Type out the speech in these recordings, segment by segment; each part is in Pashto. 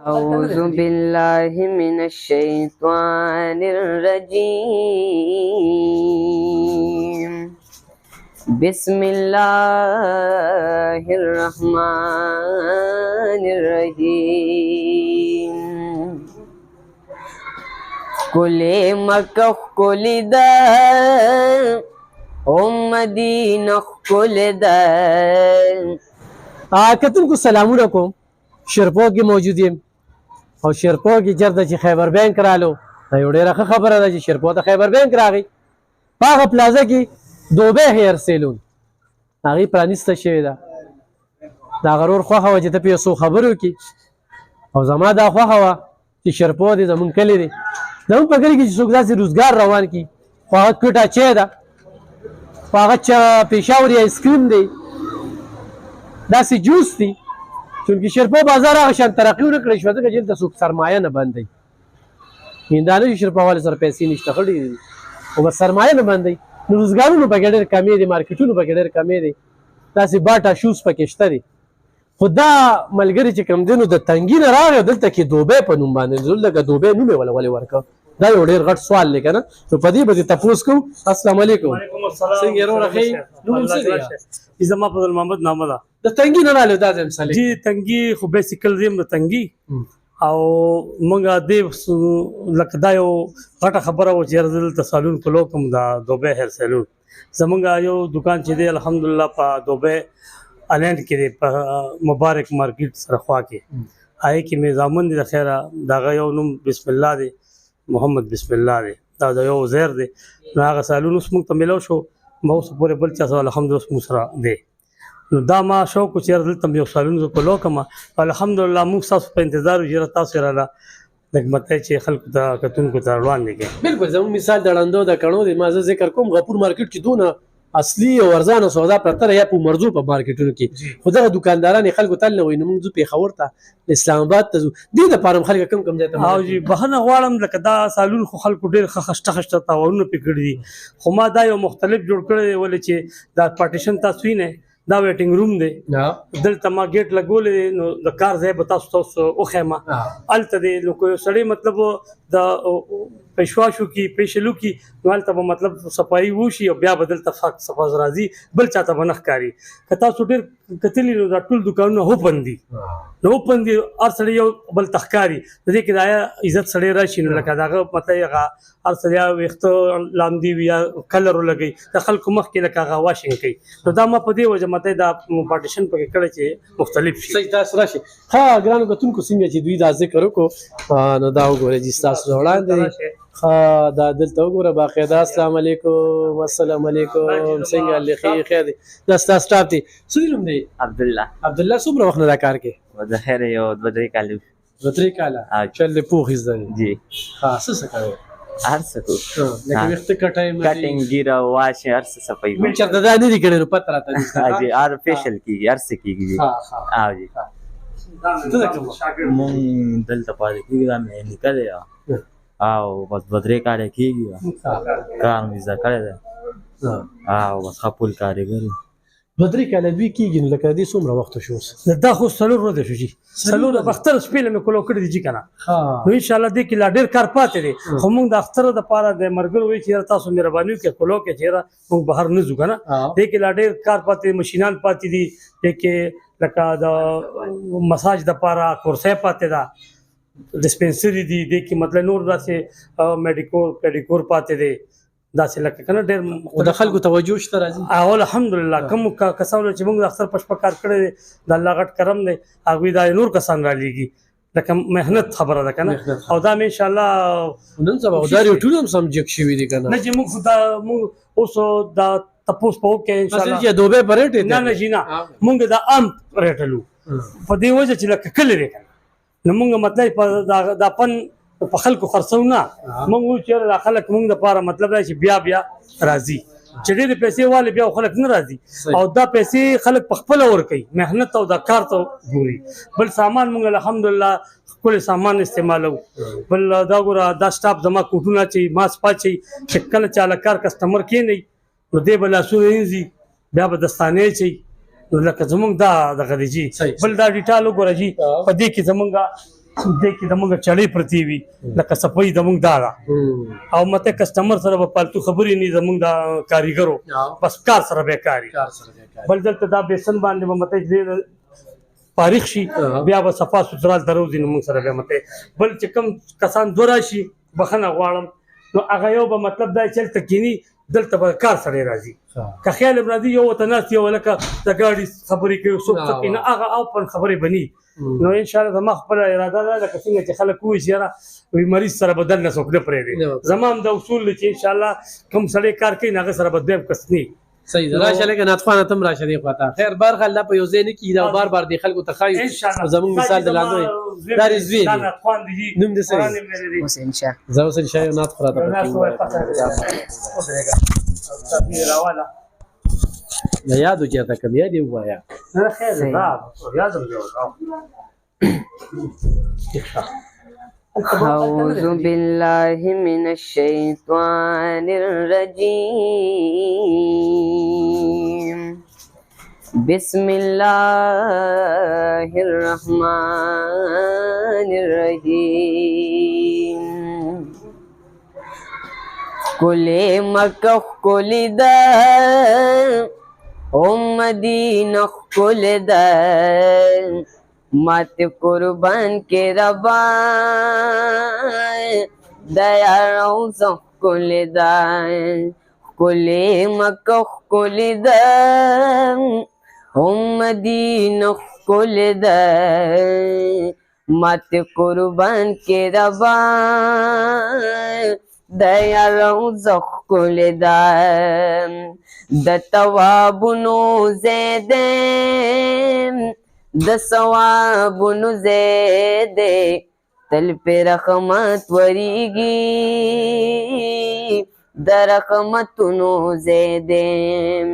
أعوذ بالله من الشيطان الرجيم بسم الله الرحمن الرحيم كلي مكة كلي دا مدینہ خل کتن کو سلامونه کوم شرپو کې موجود یم او شرپو کې چېرته چې خیبر بینک رالو دا یو ډېره ښه خبره ده چې شرپو ته خیبر بینک راغی په هغه پلازه کې دوبۍ هیر سیلون هغې پرانیسته شوې ده د هغه ورور خوښه وه چې ته پې یو څو خبرې وکړي او زما دا خوښه وه چې شرپو دی زمونږ کلي دی زمونږ په کلي کې چې څوک داسې روزګار روان کړي خو هغه کوټه چای ده خو هغه پېښور آیسکریم دی داسې جوس دی چونکې شرپو بازار هغه شان ترقي ونه کړی شوه ځکه چې دلته څوک سرمایه نه بندوي هندانه چې شرپو والو سره پیسې نشته ښه ډېرې دي خو بس سرمایه نه بندوي نو روزګارونه پکې ډېر کمې دي مارکیټونه پکې ډېر کمې دي داسې باټا شوز پکې شته دي خو دا ملګري چې کوم دی نو د تنګي نه راغی دلته کې دوبۍ په نوم باندې دلته دوبۍ نوم یې ولې ورکړ دا یو ډېر غټ سوال دی که نه نو په دې به دې تپوس کوو السلام علیکم څنګه یې وروره ښه نوم څه دی زما فضل محمد نامه ده د تنګي نه رالو دا ځای مثالې جی تنګي خو بیسیکل زم د تنګي او مونږه دې لکه دا یو غټه خبره و چې دلته سالون کلو کوم دا دوبۍ هیر سالون زمونږ یو دکان چې دی الحمدلله په دوبۍ الینډ کې دی په مبارک مارکیټ سره خوا کې هغې کې مې زامن دي د خیره د هغه یو نوم بسم الله دی محمد بسم الله دی دا د یو زیر دی نو هغه سالون اوس موږ ته میلاو شو ما اوس پورې بل چا سره الحمدلله اوس موږ سره دی نو دا ما شوق چې دلته یو سالون زه کلو کوم الحمدلله موږ ستاسو په انتظار یو چې تاسو راله نګمته چې خلکو ته کتونکو ته روان دي بالکل زموږ مثال د ړندو د کڼو دی ما زه ذکر کوم غفور مارکیټ کې دونه اصلي او ارزانه سودا پرته یا په مرزو په مارکیټونو کې خو دغه دکانداران خلکو تل نه وي نو موږ ځو پېښور ته اسلام آباد ته ځو دې دپاره هم خلک کم ځای ته او جی بخښنه غواړم لکه دا سالون خو خلکو ډېر ښه خشته خشته تاوانونه پرې کړي دي خو ما دا یو مختلف جوړ کړی دی ولې چې دا پارټیشن تاسو وینئ دا ویټینګ روم دی دلته ما ګیټ لګولی دی نو د کار ځای به تاسو وښیم هلته دی نو که یو سړی مطلب د پېشواشو کې پېشلو کې نو هلته به مطلب صفایي وشي او بیا به دلته صفاز راځي بل چاته به نه ښکاري که تاسو ډېر کتلي نو دا ټول دوکانونه اوپن دي نو اوپن دي هر سړی یو بل ته ښکاري د دې کې دا عزت سړی راشي نو لکه د هغه مطلب هغه هر سړی ویښته لامدي وي یا کلر ولګوي د خلکو مخکې لکه هغه واشنګ کوي نو دا ما په دې وجه مطلب دا پارټیشن پکې کړی چې مختلف شي صحیح تاسو راشي ها ګرانو کتونکو څنګه چې دوی دا ذکر وکړو نو دا وګورئ چې ستاسو وړاندې دا دلته وګوره باقاعده السلام علیکم السلام علیکم څنګه لخي خیر دی دا ستاسو سټاف دی څه نوم دی عبدالله څومره وخت نه دا کار کوي د خیر یو دوه درې کاله دوه درې کاله چل دې پوخ زده جی ها څه کوي هر څه کو لکه وخت کټینګ ګیره واش هر څه صفایي من چرته دا نه دي کړي نو پته راته جی ار فیشل کیږي هر څه کیږي جی ها جی مونږ دلته پاتې کیږي دا مې نکړی او بس بدرې کار کیږي کار مې زده کړی دی او بس خپل کارګر دوه درې کاله دوی کېږي نو لکه دې څومره وخت شو دا خو څلور ورځې شو جي څلور د اختر شپې له مې کولو کړي دي جي که نه نو انشاءالله دې کې لا ډېر کار پاتې دی خو موږ د اختر دپاره د ملګرو وایي چې یاره تاسو مهرباني وکړئ کولو کې چې یاره موږ بهر نه ځو که نه دې کې لا ډېر کار پاتې دی مشینان پاتې دي دې کې لکه د مساج دپاره کرسۍ پاتې ده ډسپنسري دي دې کې مطلب نور داسې میډیکور پیډیکور پاتې دی داسې لکه که نه ډېر د خلکو توجه شته راځي او الحمدلله کوم کسانو چې موږ د اختر په شپه کار کړی دی د الله غټ کرم دی هغوی دا نور کسان رالیږي لکه محنت خبره ده که نه او دا مې انشاءالله نن سبا خو دا ټول هم سمجک شوي دي که نه نه چې موږ اوس دا تپوس په وکړو انشاءالله چې دوبۍ په ریټ نه جي نه موږ د عام ریټلو په دې وجه چې لکه کلي دی که نه نو موږ مطلب دا پن په خلکو خرڅو نه موږ وایو چې دا خلک موږ دپاره مطلب دی چې بیا راځي چې ډېرې پیسې والي بیا خلک نه راځي او دا پیسې خلک په خپله ورکوي محنت او دا کار ته ګوري بل سامان موږ الحمدلله ښکلی سامان استعمالو بل دا ګوره دا سټاف زما کوټونه اچوي ماسک اچوي چې کله چې هله کار کسټمر کښېنوي نو دی به لاسونه وینځي بیا به دستانې اچوي لکه زمونږ دا دغه دی جی بل دا ډیټال وګوره جی په دې کې زمونږ دې کې زموږ چړې پرتې وي لکه صفایي زموږ دا ده او مته کسټمر سره به پالتو خبرې نه زموږ د کاریګرو بس کار سره به کاری بل دلته دا بیسن باندې به مته پاریخ شي بیا به صفا سوترا دروځي نو موږ سره به مته بل چې کم کسان دورا شي بخنه غواړم نو هغه یو به مطلب دا چلته کینی دلته به کار سره راځي که خیال راځي یو وطناس یو لکه د ګاډي خبرې کوي څوک څه نه هغه او پر خبرې بني نو ان شاء الله زما خپل اراده ده لکه څنګه چې خلک وایي چې وي مریض سره بدل نه څوک نه پرېږدي زما د اصول چې ان شاء الله کوم سړی کار کوي هغه سره بدل کس نه صحیح ده راشه لکه ناتخوانه تم راشه دی خواته خیر برخه الله په یو ځای نه کیدا بار بار دی خلکو تخایل زمون مثال دلاندوی دا رزوی ناتخوان دي نوم دې سره حسین شاه زو حسین شاه یو نات خراته یا یادو چېرته کم یاد یې ووایه نه خیر ده یادم دی أعوذ بالله من الشيطان الرجيم بسم الله الرحمن الرحيم كل مكة كل دار مدینہ کل در مات قربان کے ربا دیا روزہ کل در کل مکہ کل در مدینہ کل در مات قربان کے ربا دیا روزہ کل در د توابونو زیدم د ثوابونو زیدے تل پہ رحمت وریگی د رحمتونو زیدم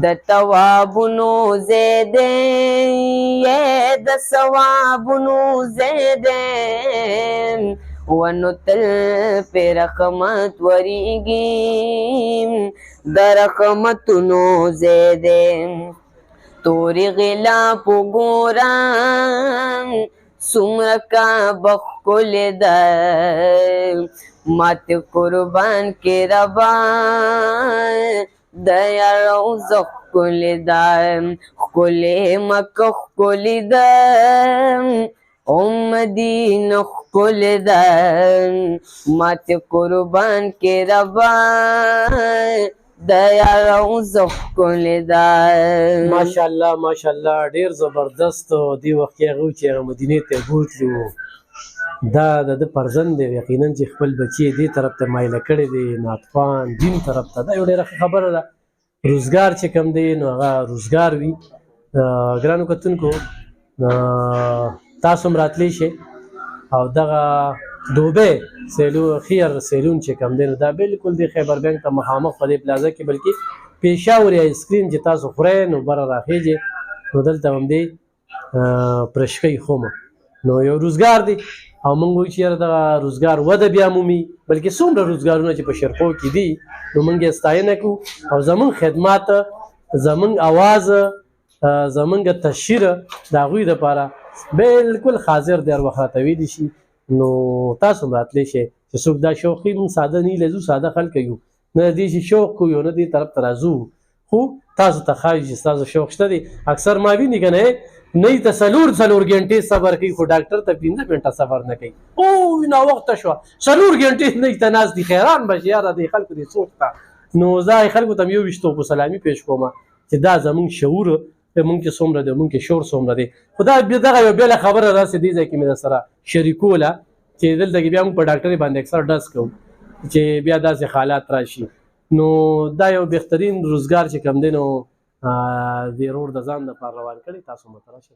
د توابونو زیدم یہ د ثوابونو زیدم ونو تل پہ رحمت وریگی در رحمتونو زیدم توری غلاف گوران سمرکا بخل در مات قربان کے ربا دیا روزہ کل در کل مکہ کل در مدینہ کل در مات قربان کے ربا دیا روزہ کل در ماشاءالله ماشاءالله ډیر زبردست دی وخت کې هغه چې هغه مدینې ته بوتلو دا د فرزند دی یقینا چې خپل بچی دی طرف ته مایله کړی دی ناتخوان دین طرف ته دا یو ډیره خبره ده روزګار چې کم دی نو هغه روزګار وي ګرانو کتونکو تاسو هم راتلی شئ او دغه دوبه سیلو خیر سیلون چې کم دی نو دا بالکل دی خیبر بینک ته مخامخ په دې پلازه کې بلکې پیشاور آیسکریم چې تاسو خورئ نو بره راخیږئ نو دلته هم دی پرشکۍ خومه نو یو روزګار دی او موږ وایو چې یاره دغه روزګار وده بیا مومي بلکې څومره روزګارونه چې په شرقو کې دي نو موږ یې ستاینه کوو او زموږ خدمات زموږ اواز زموږ تشهیر د هغوی دپاره بالکل حاضر دی هر وخت راته ویلی شي نو تاسو هم راتلی شئ چې څوک دا شوقي موږ ساده نه لزو ساده خلک یو نه دې چې شوق کوو نه دې طرف ته راځو خو تاسو ته ښایي چې ستاسو شوق شته دی اکثر ما ویني که نه نه ته څلور غنټې صبر کوي خو ډاکټر ته 15 غنټه صبر نه کوي او ناوخته شوه څلور غنټې نه ته ناست دي خیران به شي یاره دې خلکو دې سوچ ته نو زه خلکو ته یو ویشتو په سلامي پیش کوم چې دا زموږ شعور مونږ کې څومره دی مونږ کې شور څومره دی خو دا دغه یو بېله خبره راسې دې ځای کې مې درسره شریکوله چې دلته کې بیا موږ په ډاکټرۍ باندې اکثر ډز کوو چې بیا داسې حالات راشي نو دا یو بهترین روزګار چې کم دی نو د روډ د ځان دپاره روان کړي تاسو متراشي